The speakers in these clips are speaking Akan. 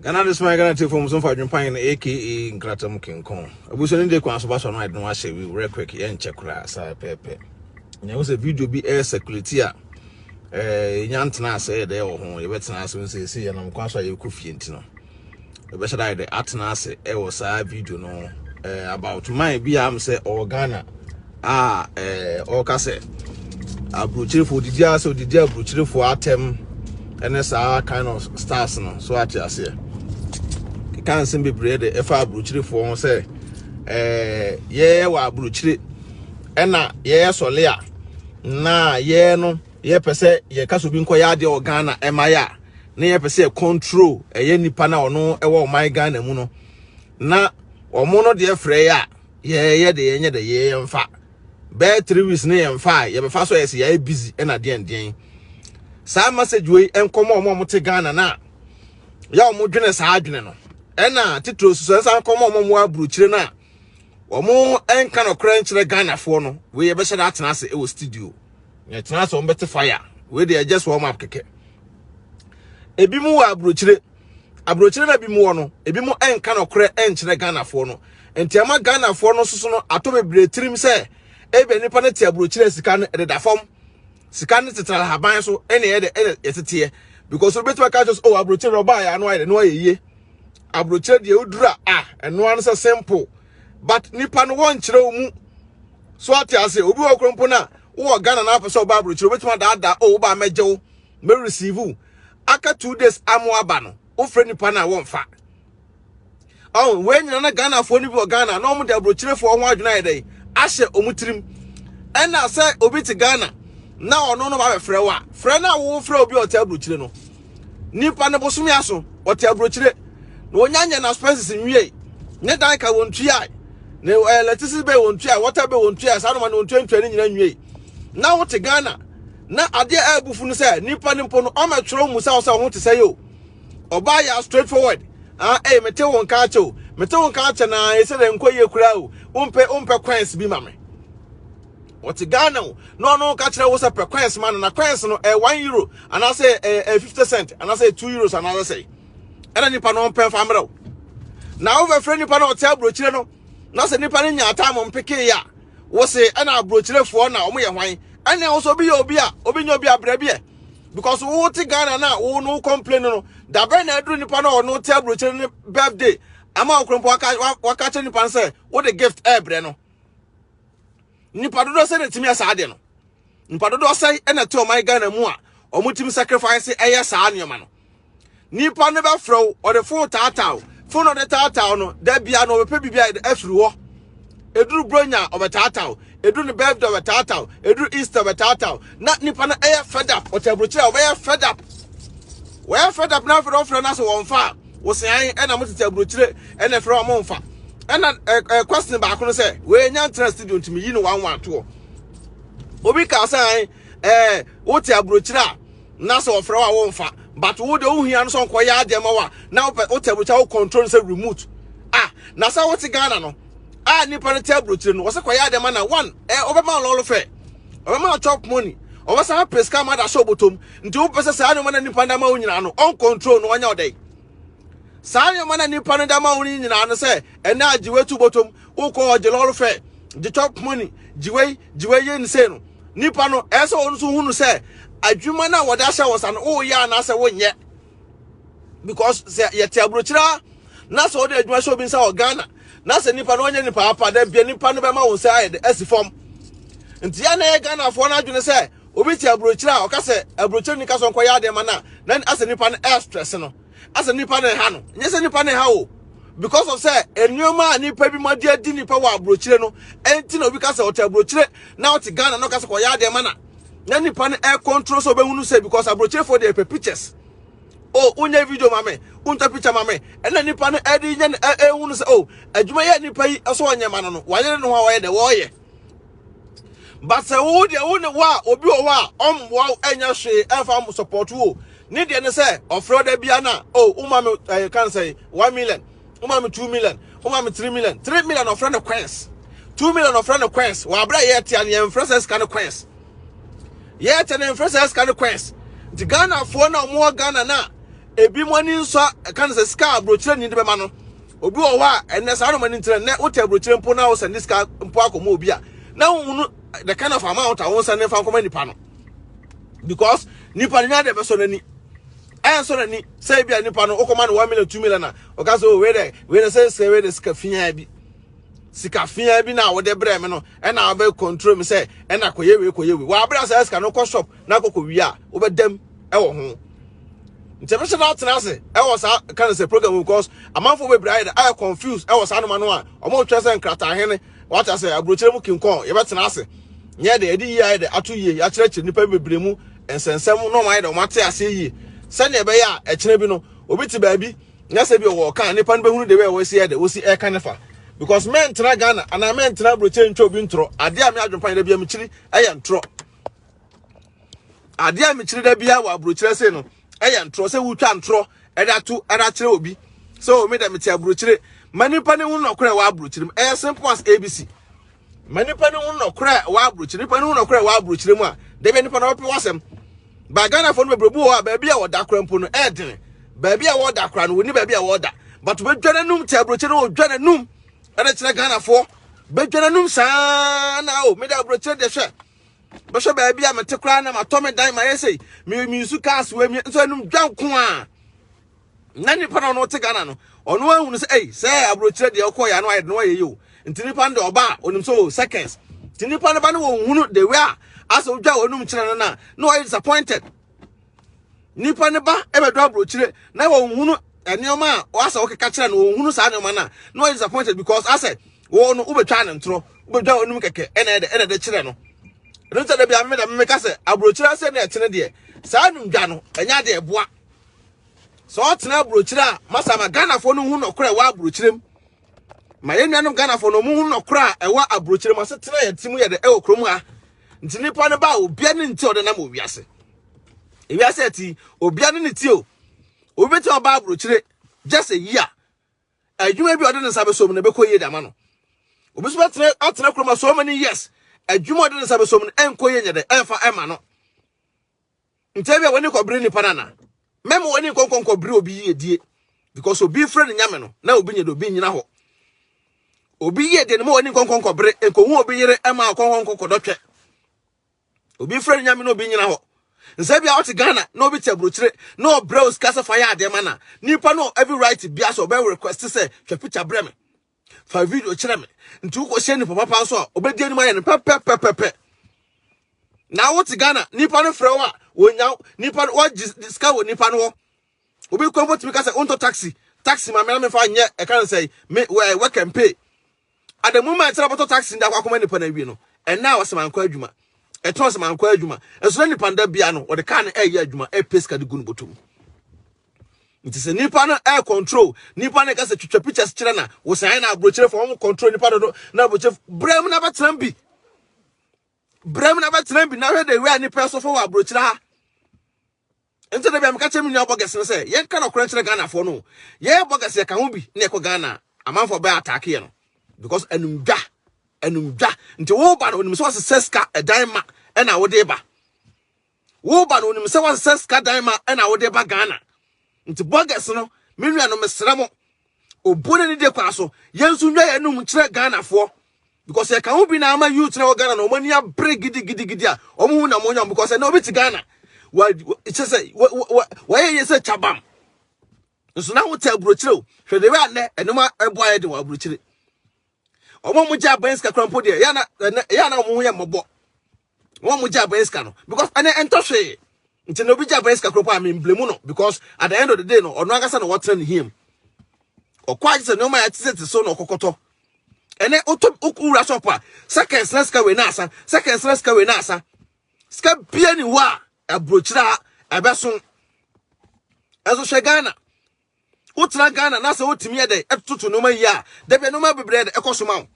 Ghana this my Ghana take from some for Japan aka Nkratam King Kong. Abuso dey kwan so ba so no I don't share we real quick yen check kura sa pepe. Nya wo se video bi air security a nyantena say dey wo ho ye betena so say ye nam kwan so ye kofie ntino. E be shada dey atena say e wo sa video no about my bi am say o Ghana o ka say Abrokyire for didi so didi Abrokyire for atem and sa kind of stars no so at ase. Can't seem be bread if I Abrokyire for say yeah wa Abrokyire ena yeah so lea na yeah no yeah per se ye kaso bi nko ya de Ghana emaya na ye per se control ye nipa na ono e wo my Ghana mu no na omo no de frɛ ya ye de ye de ye mfa be 3 weeks na ye mfa ye be fa so yes ye busy na den sa message we enkomo omo te Ghana na ya omo dwene sa adwene no ena titro so san komo omo Abrokyire na omo enka no kra nkyere Ghana fo no we ye be hyɛ atena ase e wo studio ye tena ase omo bete fire we dey just warm up keke ebi mu wa Abrokyire na bi mu wo no ebi mu enka no kra nkyere Ghana fo no entiama Ghana fo no soso no ato bebre tirim se ebe nipa na ti Abrokyire sika no de da fom sika no tetra haban so ene ye de yetete because we betu ka just Abrokyire oba ya no aye no aye Abrokyire de udura eno an so simple but nipa no won kyerɛ mu so ate ase obi wo krompo na wo Ghana na apese oba Abrokyire betu da oba meje wo me receive aka 2 days amo aba no wo frɛ nipa na won fa when na Ghana fo ni bi Ghana na omo de Abrokyire fo ho adwena ye dey ahye omutirim ɛna sɛ obi te Ghana na ono no ba frɛ wa frɛ na wo frɛ obi o te Abrokyire no nipa ne bosom yaso o te Abrokyire no onyanya na spaces nwie ne dan ka wontua ne electricity be wontua water be wontua sa no ma no wontua ntwa ne nyina nwie na wo te Ghana na ade abufu no sɛ nipa ne mpo no o metwero mu sa wo te sɛ yo oba ya straightforward mete won ka acho na ese de nkoye kura o umpe coins bi mame what Ghana no ka kire wo se per coins man na coins no €1 and I say 50 cent and I say €2 and I say era nipa no pen fa mrew na over friend nipa no te Abrokyire no na se nipa no nya time mpeke ya wo se na Abrokyire fo na omo ye hwan ene wo so bi obi nya obi abra bi because wo te Ghana na wo no complain no da be na edru nipa no no te Abrokyire ne birthday ama okrompo waka che nipa say wo the gift ebre no nipa dodo say netimi asade no nipa dodo say na te o my Ghana mu a omutimi sacrifice eye saa nioma no nipa ne be fro o the full tatao phone o the tatao no da bia no be bibia afiri ho eduru bronya o be tatao eduru ne birthday o be tatao eduru Easter o be tatao na nipa na eye fed up o te Abrokyire o be fed up we fed up na fro na so won fa wo se an na mo te Abrokyire na fro o mo nfa na question ba ko no say we nya interest studio ntimi yi no 11 to obi ka say wo te Abrokyire na so ofre wa wo nfa but wo de wo hia no so nko ya de ma wa na wo te Abrokyire wo control say remote na say wo te Ghana no nipa ne te Abrokyire no wo se ko ya de ma na one obema lolo fe obema chop money oba sa peska ma da so botom nti wo pese say anu ma na nipa na ma wo nyina no on control no wanya odai Sanya mana nipa no dama woni nyina no se ena ajiwe tu botom wo ko ojelolo fe the top money jiwe ye nse no nipa no eso wonu so hunu se adwuma na woda hye wosa no wo ya na se wonye because se ye te Abrokyire na so de adwuma so bi nsa o Ghana na se nipa no onye nipa apa da bia nipa no be ma wo se ayede asifom nti ya na ye Ghana fo na adwene se obi te Abrokyire o ka se Abrokyire ni ka so nko ya de ma na ase nipa no air stress no asa nipa ne ha no nyese nipa ne ha o because of say enyoma nipa bi ma dia di nipa wa Abrokyire no enti na obi ka say o te Abrokyire na o te Ghana no ka say ko ya de ma na nipa ne air control so be hunu say because Abrokyire for the pictures unye video mame unta picture mame and na nipa ne edi nya hunu say adwuma ya nipa yi so onye ma no wanye no wa de wo ye but say wo de wo ne wa obi o wa omwa enya hwe emfa support wo ni de ne say ofro da bia na uma me can say 1 million uma me 2 million uma me 3 million 3 million of friend coins 2 million of friend coins wa bra ye tia ne emfresa scan coins ye tia ne emfresa scan coins the Ghana for na mo Ghana na ebi money so can say ska abrochire ni de be ma no obi wo wa enne sa no mani ntire ne wote abrochire mpo na wo send ska mpo akomo obi a na hunu the kind of amount I won send fa nkoma nipa no because nipa nya de be so nani en so nani say bia nipa no okoma no 1 million 2 million na o ka so we dey say we dey ska fia bi sika fia bi na wo de bre me no e na be control me say e na koye we wa bra say ska no ko shop na kokko wi a wo be dem e wo ho international tenase e was kind of say program because amanfo be bride I confused e was anoma no a omo twese nkrata hene what I say abrochire mu kinkon ye betenase nye de edi yi de atu yi ya kire nipa bebremu ensensem no man de o mate ase yi se ne be ya e kire bi no obi ti ba bi nya se bi o kan nipa no be hunu de we wo si e de wo si e kanefa because men tena Ghana and men tena abrochire ntwo bi ntro ade a me adwompan de bi am kiri e ye ntro ade a me kiri da bia wa abrochire se no eya ntro se wutwa ntro eda kire obi so me da me ti abrochire manipa ne hu nokore wa abrochire e simple as ABC manipa ne hu nokore wa abrochire manipa ne hu nokore wa abrochire mu a de be nipa na ope wasem ba Ghana fo no bebrebu o ba bia wo da kora mpo no eden ba bia wo da kora no woni ba bia wo da but be dwane num ti abrochire wo dwane num eda kire Ghana fo be dwane num sa na o me da abrochire de hwe Basho baby am te kra na matome dan ma yesei me su cars we me so num dwanko a na nipa no te Ghana no ono ahunu se say abrochire de okọ ya no aye no aye yo nti nipa de oba onim so seconds nti nipa no ba no hunu de we a asa odwa onum kire no na aye disappointed nipa ne ba e be do abrochire na wo hunu enioma o asa okeka kire no hunu sa enioma na aye disappointed because asa wo no ubetwa ne ntro ubetwa onum keke ene de kire no Runta da bia me da me ka se abrochira se na etene de sa numdwa no enya de eboa so otena abrochira a masa ma Ghana fo no hu nokora wa abrochirem ma ye nuanom Ghana fo no mu hu nokora e wa abrochirem ase tena ye timu ye de e okrom ha nti nipa no ba obia ne nti ode na ma owiase ewiase ati obia ne ti o obeti oba abrochire just a year adwuma bi ode ne sabe so mu ne be koye da ma no obiso atena kroma so many years adwuma de nsabe som enko ye nyede enfa ema no ntebia woni ko bre nipa nana memo woni konkonko bre obi ye die because obi friend nyame no na obi nye do obi nyina ho obi ye de no woni konkonko bre enko hu obi yere ema konkonko dotwe obi friend nyame no obi nyina ho nsebia ot Ghana na obi tabrochire na obreus kasa fire ade mana nipa no every right bia so be request say twa picture bre me fa video kire me nti ko hye ni papa so obedi ani maye ne pepepepepe na wo ti Ghana nipa no frɛ wa wonya nipa no diska wo nipa no obi ko mpo timi ka say onto taxi ma me fa nye e kan say me we can pay at the moment tell about taxi nda kwakoma nipa na wi no and now was man kwa adwuma e to was man kwa adwuma e so nipa nda bia no wo de ka na e ya adwuma e peska de gunu botom it is a nipa no air control nipa na ka se twetwa pictures kire na wo san na abrochire for hom control nipa do na abrochire brem na betrambi na hwe de we nipa so for abrochire ha ente de bia me ka che me nua boges no se yen ka na kora kire Ghana for no ye boges ye ka ho bi na e ko Ghana amanfo be attack ye no because enumdwa nti wo ba no onim so seska edan ma e na wo de ba wo ba no onim so seska dan ma e na wo de ba Ghana nti bogus no menua no mesramo obone ni de kwa so yensu nwa ya num kire Ghana fo because e ka ho bi na ama youth na Ghana no mani abre gidi a omo hu na mo nyam because na obi ti Ghana wa it say wa ye say chabam nso na wo ta abrochire o hwe de we ane enuma eboa ye de wa abrochire omo mo ja benska krampo de ya na mo hu ye mobo mo ja benska no because ane entohwe nti no bi ja benska krampo am emblemu no because at the end of the day no ono agasa no what train him okwa je no ma ya tete so no kokoto ene okura shop a seconds na ska we na asa ska bia ni wa abrochira abeso ezo hwe Ghana utra Ghana na se otimi ye de etutu no ma yi a de be no ma bebre de ekosoma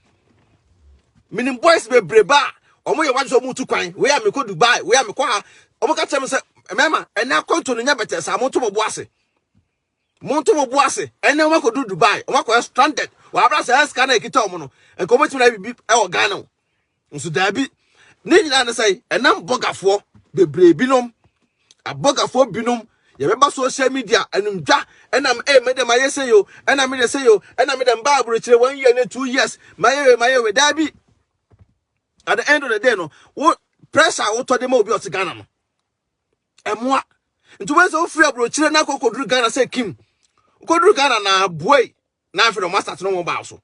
minim boys bebre ba omo ye wadso mu tu kwan we am ko Dubai we am ko ha omo ka tem se mema ene akonto no nya bete sa mo to mo ase ene omo ko du Dubai omo ko stranded wa abra se ska na ekita omo no enko mo timi na bibi e wo Ghana nso da bi ni nyina na sai enam bogafo bebre binom abogafo binom ye beba social media enumdwa enam me dem aye say yo enam me dey say yo enam me dem ba Abrokyire 1 year and 2 years maye we that be at the end of the day no what pressure what to dem obi ot Ghana no emwa nti we say ofri Abrokyire na kokoduru Ghana say Kim kokoduru Ghana na boy na afi no master no mo ba so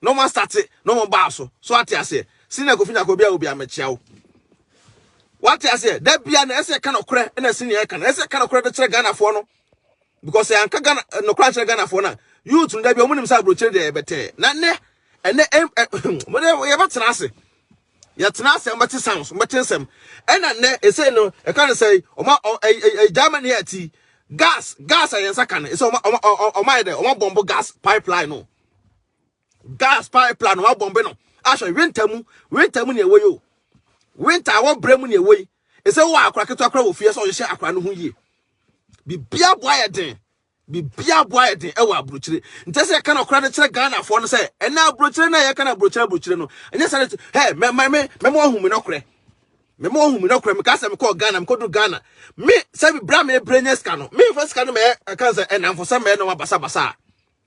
no master no mo ba so ati ase sina kofinya ko bia obi amechia wo what I say that bia na ese kan okre na senior kan ese kan okre de kire Ghana fo no because I anka Ghana no kra kire Ghana fo na youth no da bia omunim sa Abrokyire de bete na ne ene mo de ye betena ase ya tena ase mbete sounds mbete nsem ena ne ese no e kan say Germany ati gas ayensa kan ese o bombo gas pipeline no gas pipeline o bombe no asho winter mu ne ewe yo winter wo bremu ne ewe ese wo akra keto akra wo fie so ye akra no ho yie bibia boa eden e wo Abrokyire ntese kan okra de kire Ghana fo no se ena Abrokyire na ye kan Abrokyire no enya sare hey me mo hu me no kre me ka se me ko Ghana me ko do Ghana me se bi bra me brenya ska no me first ska no me kan se ena fo se me no basa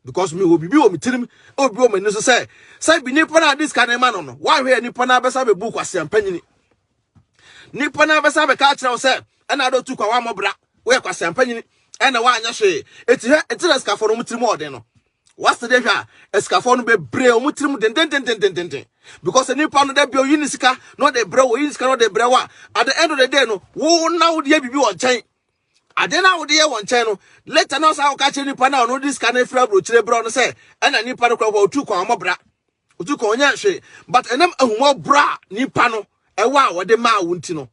because me obi wo me tirim obi wo me no so se bi nipa na this kind man no wa hwe nipa na besa be book kwase ampanyini nipa na besa be ka kire wo se ena do tu kwa wa mobra we kwase ampanyini ena wa anya hwe eti na ska fo no mutirim ode no what's the day ska fo no be bre o mutirim den because nipa no da bi o yini sika no de bre o yini sika no de bre wa at the end of the day no wo na wo de bibi won chen adena wo de ye won chen no later no sa wo ka che nipa na no this can free Abrokyire bro no say ena nipa no kwa otu kwa mobra otu kwa onya hwe but enam ahumo bra nipa no e wa wo de ma wo nti no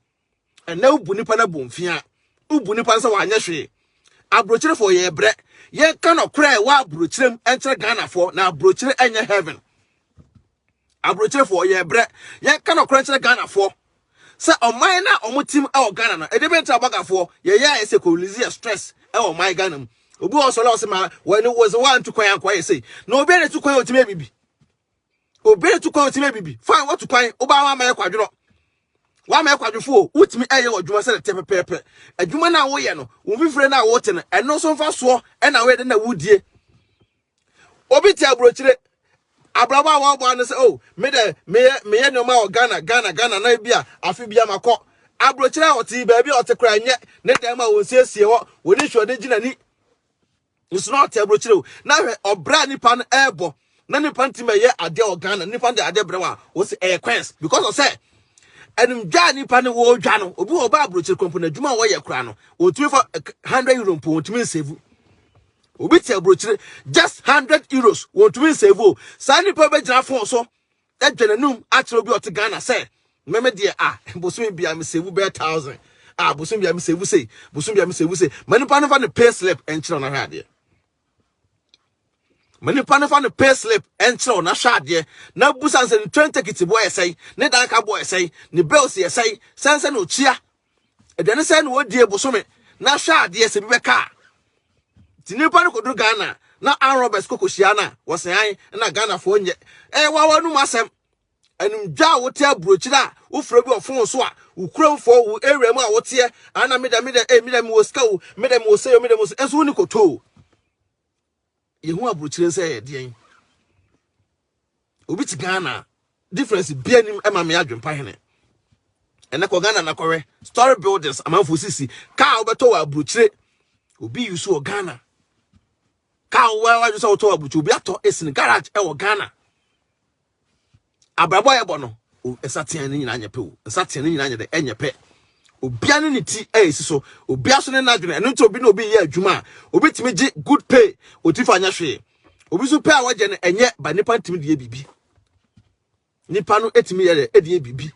ena ubu nipa na bomfia ubu nipa no say wa anya hwe Abrokyire for ye bre ye kan okra e wa Abrokyire entre Ghana for na Abrokyire enye heaven Abrokyire for ye bre ye kan okra entre Ghana for say oman na omutim e o Ghana no e de benta bagafo ye ya ese ko release stress e o man Ghana obi o so lo se ma when it was one to kwan akwa say no obi na to kwan otime bibi obi na to kwan otime bibi fine what to kwan oba wa ma kwadwo wa ma kwadwofo utimi eye odwuma se te pepepe adwuma na wo ye no wo fifire na wo te no eno so mfa so e na wo de na wudie obi ti Abrokyire abraba wa bo an say oh me ye no ma o Ghana na bia afi bia makọ Abrokyire oti ba bia oti kra nye ne dem ma won siesie wo woni hwe de ginani it's not Abrokyire na hwe obra nipa no ebo na nipa ntima ye ade o Ghana nipa de ade brewa wo se quest because of say enum dwa nipa ne wo dwa no obi wo ba Abrokyire kompo na dwuma wo ye kra no o tumi for 100 euro po o tumi save obi ti Abrokyire just 100 euros won tumi save o sa nipa be gina fon so e dwenanum a kire obi ot Ghana say meme de bosom bia me save be 1000 bosom bia me save say manipa no fa ne pay slip en kire na hade manipa no fa ne pay slip en kire na hade na busan se 20 kiti boy say ne dan ka boy say ne bills ye say sense no chia e de ne say no die bosom na hade se bi be ka nipa no koduru Ghana na Aaron Roberts kokohia na wosan na Ghana fo nye wa wanu masem enum dwa wote Abrokyire a wo fura bi ofon so a wo kuramfo wo area mu a wote ana meda mi wo ska wo meda mi wo seyo meda mi wo enso ni koto yehu Abrokyire se ye den obi ti Ghana difference bia nim e ma me adwempa hene ene ko Ghana na kore story buildings amanfo sisi ka obeto wa Abrokyire obi yusu o Ghana ka wa ju so to Abrokyire obi ato esin garage e wo Ghana abrabo ye bono esatian ni nyina anyepe o esatian ni nyina anye de enyepe obia ne ti esi so obia so ne nadwene eno nti obi na obi ye adwuma obi timi gi good pay otifa anya hwe obi so pay a waje ne enye ba nipa ntimi de bibi nipa no etimi ye de bibi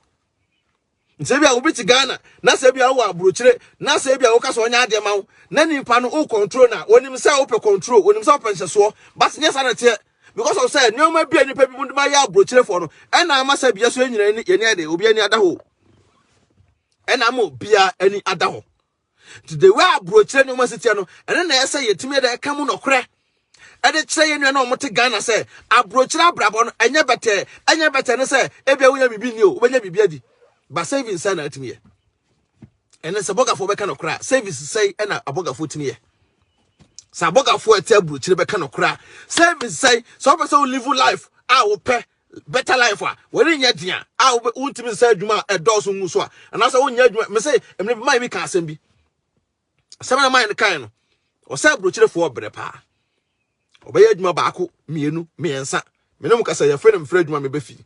nse bia obi ti Ghana na se bia wo Abrokyire na se bia wo ka so onya ade ma wo na nipa no o control na onim se wo pe control onim se wo pense so but nya sa na te because of say nyoma bia nipa bi mu ma ya Abrokyire for no e na ama sa bia so nyina ni ye ne de obi ani ada ho e na ma bia ani ada ho the way Abrokyire no ma sitia no ene na yesa yetimi de ka mu no kore e de kire ye nua na omote Ghana say Abrokyire abrabo no enye bete no say e bia wo nya bibi ni o wo nya bibi adi ba saving sana atimi ye and then Sabogafo be kind cry. Service say and Abogafo to me. Sabogafo at Abrokyire be kind cry. Service say so person live life. I will pay better life. When in your I will ultimate say Juma a dozen muswa. And as I won't me say, and maybe my week can be. Some of mine kind or say Abrokyire for brepa. Obey Juma Baku, mienu, me and son. Menomka say your friend and Fred Mammy Beffy.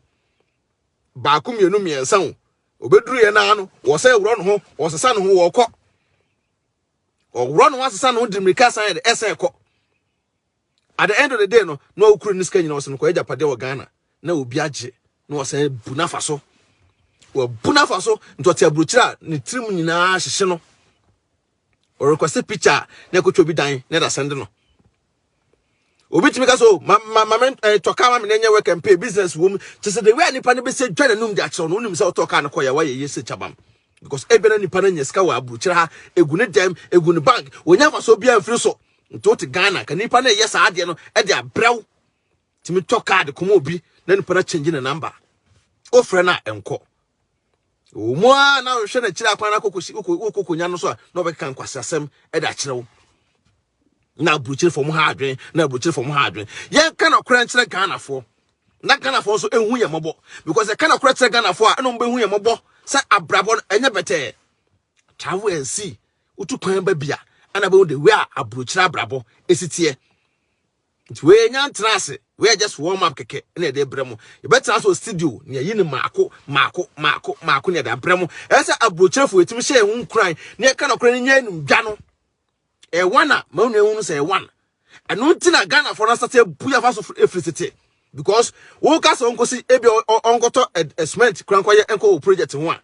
Baku mienu me and son. Obedru ye na no wo say run ho wo sesa no ho wo kọ o run ho sesa no di mirika san de ese kọ at the end of the day no okuru ni ska nyina wo se no ko eja pade wo Ghana na obi age na wo say bunafa so wo bunafa so ntoti Abrokyire ni trim nyina hyehye no o request picture na ko twa bi dan na da send no obi timi ka so toka ma me nanya work and pay business wom just the way nipa ne be say dwane num de akye no unim say toka na koya wa ye yese chabam because ebena nipa na nyeska wa Abrokyire ha egu ne dem egu ne bank wonya fa so bia mfiri so nto Ghana ka nipa na yesa ade no e de abrew timi toka de komo obi na nipa na change na number o frɛ na enko o mo na hwe na kire akwan na kokonya no so na obeka nkwase asem e de akyerew na Abrokyire from hardware na Abrokyire from hardware yen kan okra nkyere Ghana fo na Ghana fo so ehu ye mobo because e kan okra nkyere Ghana fo a no mbe hu ye mobo say abrabo enye bete travel and see utu kwan ba bia ana be the way Abrokyire abrabo esitie nti we nya ntrase we just warm up keke na de bremo e better so studio na yi ni maako na de bremo e say Abrokyire fo etimi hye hu kran na kan okra nya num dwa no e wana ma unu ehunu say one anu ntina Ghana for na start buya fa so efrisity because wo ka so nkosi ebi onkoto cement krankoye enko project ho a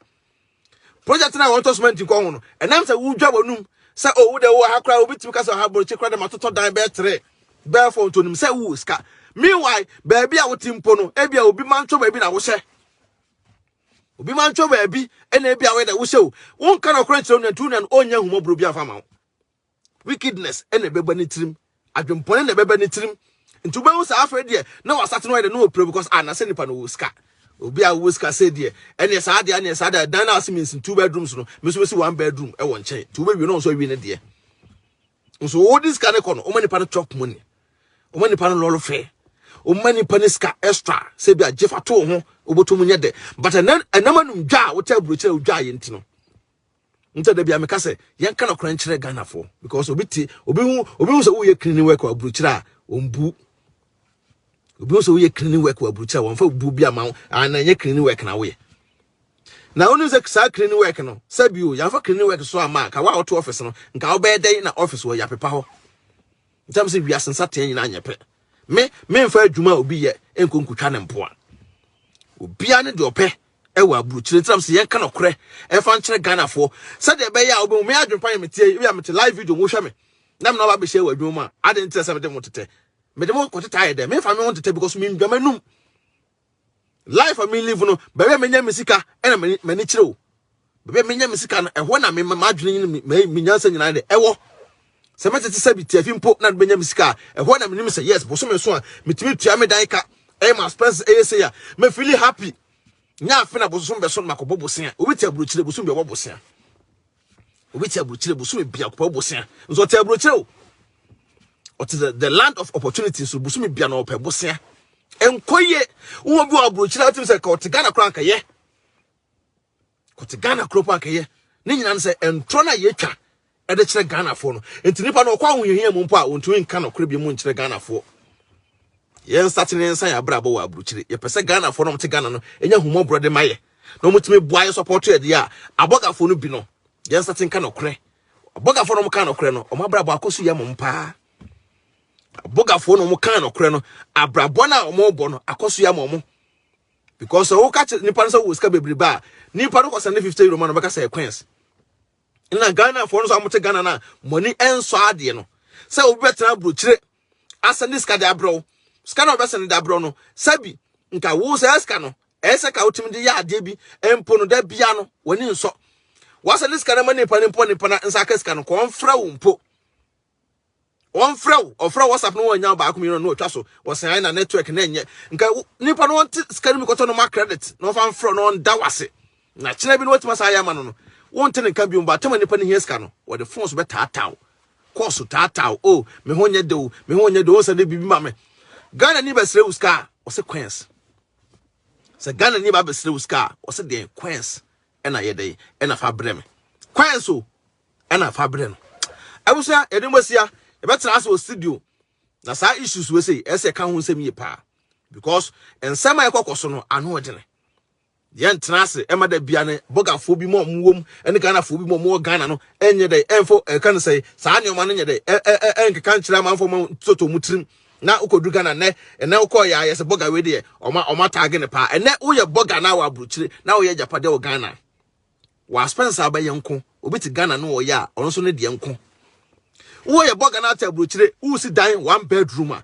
project na wonto cement nko ho no enam say wo dwa bonum say o wo de wo ha kra obi timi ka so ha Abrokyire kra de matoto dan be 3 be 4 ntonim say wo ska meanwhile baby a wo timpo no ebi a obi mancho baby na wo hye obi mancho baby ena ebi a we da wo hye wo nka na kra chiro na tu na onya humobro bi afa ma wickedness ene beba ni trim adwempone ne beba ni trim ntuba hu sa afre de na wasate no de no pray because na se nipa no wuska obi a wuska se de ene sa de ene sa de dan na asmeans 2 bedrooms no me so 1 bedroom e won chen 2 bedroom no so wi ne de so all this kind of o mani pa no chop money o mani pa no lolo fe o mani pa ne ska extra se bi ajefa to ho obotum nye de but enamanu dwa wo ta Abrokyire dwa ye ntino nta da bia me ka se yen ka na kran kyere Ghana fo because obi hu so wo ye cleaning work Abrokyire a ombu obi hu so wo ye cleaning work Abrokyire won fa bu bia ma na ye cleaning work na wo ye na onu ze sa cleaning work no sabio yan fa cleaning work so ama ka wa auto office no nka wo be den na office wo ya pepa ho ntam se wi asensa ten nyina anyepe me mfa adwuma obi ye enkonkutwa ne mpo a obi ane de ope ewa Abrokyire tram se yen ka no korɛ ɛfa nkyere Ghana fo sɛ de be ya obi me adwempa metie wi amete live video mo hwɛ me na me na ba be share wa adwuma ade ntia sɛ me de mo tete me de mo kotete aye de me fa me won tete because me ndwamanum life of me live no be me nya mesika ɛna me ni kyerɛ o be me nya mesika no ɛho na me madwene me nyansa nyina de ɛwɔ sɛ me tete sɛ bi tiafi mpo na be nya mesika ɛho na me nim sɛ yes bo so me so a metimi tua me dan ka my expense say ya me feel happy nya afena bosum be so makobo bosia obi ti Abrokyire bosum be wo bosia obi ti Abrokyire bosum bia ko bosia nso ti Abrokyire o ti the land of opportunities so bosum bia na ope bosia enkoye wo bi Abrokyire atim se ka o ti Ghana kran ka ye ko ti Ghana kro pa ka ye ne nyina se entro na ye twa e de kire Ghana fo no enti nipa no kwa ahohia mu mpo a ontu nka no kra bi mu nkire Ghana fo yen starting nsan ya brabo wa Abrokyire ye pese Ghana fo no mte Ghana no enya humobro de maye no mutime boa ye support e de ya abogafo no bi no yen starting ka no kre abogafo no mo ka no kre no o ma brabo akosu ye mo mpa abogafo no mo ka no kre no abrabo na o mo bo no akosu ye mo because o ka nipa no so wo ska bebri ba nipa no ko send 50 euro man no beka say coins ina Ghana fo no so mte Ghana na money enso ade no say obi betena Abrokyire asende ska de abro ska no besa ne da bro no sabi nka wo se ska no ese ka utim de ya ade bi empo no da bia no woni nso wasa ne ska na mani pa na nsa ka ska no ko onfra wo mpo onfra wo ofra WhatsApp no wanya ba akomi no otwa so wosan na network na enye nka nipa no wonte ska no mi koto no ma credit no fa mfra no nda wase na kina bi no watima sa ya ma no won't tell can be on Batman and penny here or the phones better tatao. Course to tatao, oh, me honye do, and they be mamma. Ghana never slow scar, was a quench. Sir Ghana never be slow scar, was a day quench, and a day, and a fabrem. Quenso, and a fabrem. I was here, and was here, a better ass was studio. Now, some issues we say, as a can't say me a pa. Because, and some I cocosono, I know it. Yan Transe, Emma de Biane, Boga Phobi more womb, and the Ghana Phobi more Ghana, no, and your day, and for a can say, Sanyo man in your day, and can't man for Soto Mutrin. Now, Uko Dugana ne, and now call ya as a Boga with you, or my tag in the pa, and now we are Boga now, Abrokyire, now we are Japadel Ghana. Was Spencer by Yanko, Obit Ghana no ya, also need the Yanko. Who are Boga now, Abrokyire, who sit down 1 bedroom,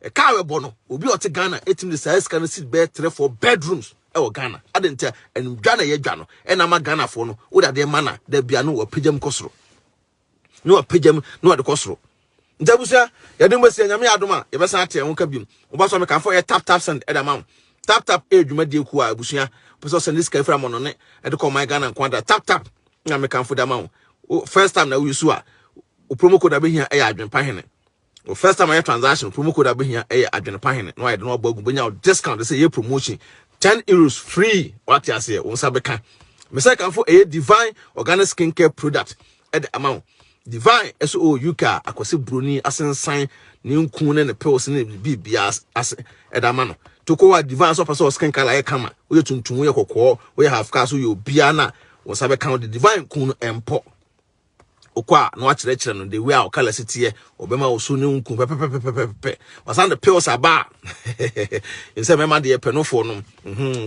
a car bono, will be at Ghana, 18 the size can sit bed 3 4 bedrooms. Oh Ghana, I didn't tell, and Ghana ye Ghana, and I'm a Ghana for no, would have their manner, there be a no pigeon cosro. No a pigeon, no at the cosro. Jabusa, you don't say Yami Aduma, if I sat here, won't come in. What's on for a tap send at a mount. Tap, age, you may do Kua, Busia, Possess and this guy from on it, and to call my Ghana and Quanta tap, I'm a come for the mount. First time that we saw, promo could have been here, I been paying. First time I have transaction, promo could have been here, I been paying. No, I don't know about when you discount, they say your promotion. 10 euros free. What you say? On sabeka. Me say can for a divine organic skincare product at the amount. Divine SO UK akwase broni asensan ne nkun ne pills ne bibia as at the amount. To ko divine so person skincare like kama. We tuntum we kokko we have car so you bia na on sabeka the divine kun empo. Okwa no akire no the way our color city here obema oso ne nkun pepepepepe wasan the pills aba in say mema de penofo no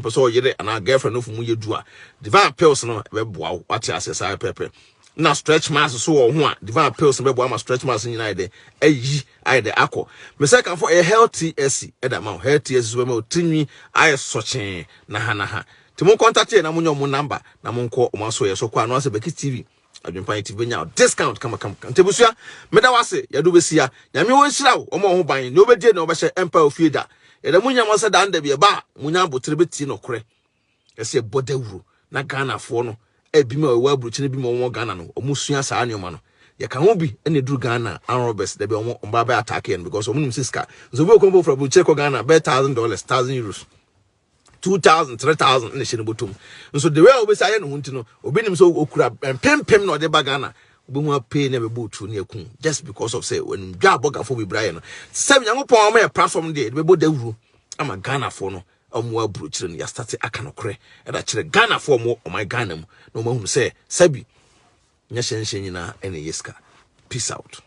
person yire and our girlfriend no fu mu yedua divine pills no be boa wati asesa pepe na stretch mass so wo ho a divine pills be boa ma stretch mass nyina de ayi ayi de akọ me say kan for a healthy SC e da ma healthy SC we ma otinwi ayi sochen na ha timo contact na munyo mu number na monko o maso ye so kwa no ase beki TV adwempan TV nya discount kama ntebusua meda wase yado besia nyame won hira wo mo ho ban ne obedie na obehye empire ofieda yada munya mo se dan da bia ba munya abotre beti no kore ese bodawuro na Ghana fo no ebi ma wa Abrokyire bi ma wo Ghana no omusua saa anyoma no ye ka ho bi ene duru Ghana Robert da bi o mba ba attack yen because omunum siska so bi okombo from Abrokyire ko Ghana be $1,000 €1,000 2,000 3,000 in the shinibutum. And so the way we say no hunting no obinim so okura pem no de bagana obi hu pay na be botu na ekun just because of say when dwa boga for be Brian no say Nyankopon ma platform dey be bo dawuru ama Ghana for no omo Abrokyire no ya start aka no kore e da kire Ghana for mo o my Ghana mu no ma hu say sabi nya hyenhyen nyina ene yeska. Peace out.